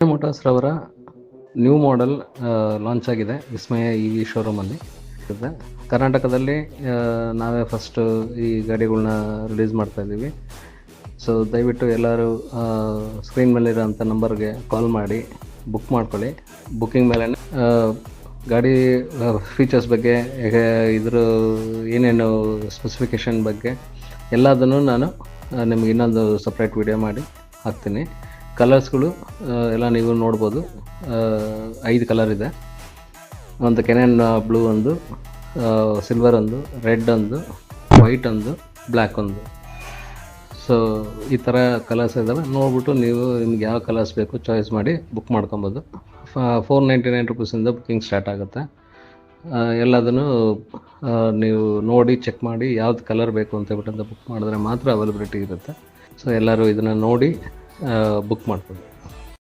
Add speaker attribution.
Speaker 1: Motors ರವರ new model launch ಆಗಿದೆ ವಿಸ್ಮಯ EV ಶೋರೂಮಲ್ಲಿ. ಕರ್ನಾಟಕದಲ್ಲಿ ನಾವೇ ಫಸ್ಟು ಈ ಗಾಡಿಗಳನ್ನ ರಿಲೀಸ್ ಮಾಡ್ತಾ ಇದ್ದೀವಿ. ಸೊ ದಯವಿಟ್ಟು ಎಲ್ಲರೂ ಸ್ಕ್ರೀನ್ ಮೇಲಿರೋಂಥ ನಂಬರ್ಗೆ ಕಾಲ್ ಮಾಡಿ ಬುಕ್ ಮಾಡ್ಕೊಳ್ಳಿ. ಬುಕ್ಕಿಂಗ್ ಮೇಲೆ ಗಾಡಿ ಫೀಚರ್ಸ್ ಬಗ್ಗೆ, ಇದ್ರ ಏನೇನು ಸ್ಪೆಸಿಫಿಕೇಷನ್ ಬಗ್ಗೆ ಎಲ್ಲದನ್ನು ನಾನು ನಿಮ್ಗೆ ಇನ್ನೊಂದು ಸಪ್ರೇಟ್ ವಿಡಿಯೋ ಮಾಡಿ ಹಾಕ್ತೀನಿ. ಕಲರ್ಸ್ಗಳು ಎಲ್ಲ ನೀವು ನೋಡ್ಬೋದು. 5 ಕಲರ್ ಇದೆ. ಒಂದು ಕೆನೆನ್ ಬ್ಲೂ, ಒಂದು ಸಿಲ್ವರ್, ಒಂದು ರೆಡ್, ಒಂದು ವೈಟ್, ಒಂದು ಬ್ಲ್ಯಾಕ್ ಒಂದು. ಸೊ ಈ ಥರ ಕಲರ್ಸ್ ಇದ್ದಾವೆ. ನೋಡ್ಬಿಟ್ಟು ನೀವು ನಿಮ್ಗೆ ಯಾವ ಕಲರ್ಸ್ ಬೇಕು ಚಾಯ್ಸ್ ಮಾಡಿ ಬುಕ್ ಮಾಡ್ಕೊಬೋದು. 499 ರುಪೀಸಿಂದ ಬುಕ್ಕಿಂಗ್ ಸ್ಟಾರ್ಟ್ ಆಗುತ್ತೆ. ಎಲ್ಲದನ್ನು ನೀವು ನೋಡಿ ಚೆಕ್ ಮಾಡಿ ಯಾವ್ದು ಕಲರ್ ಬೇಕು ಅಂತ ಹೇಳ್ಬಿಟ್ಟು ಬುಕ್ ಮಾಡಿದ್ರೆ ಮಾತ್ರ ಅವೈಲಬಿಲಿಟಿ ಇರುತ್ತೆ. ಸೊ ಎಲ್ಲರೂ ಇದನ್ನು ನೋಡಿ ಬುಕ್ ಮಾಡ್ಕೊಳ್ಳಿ.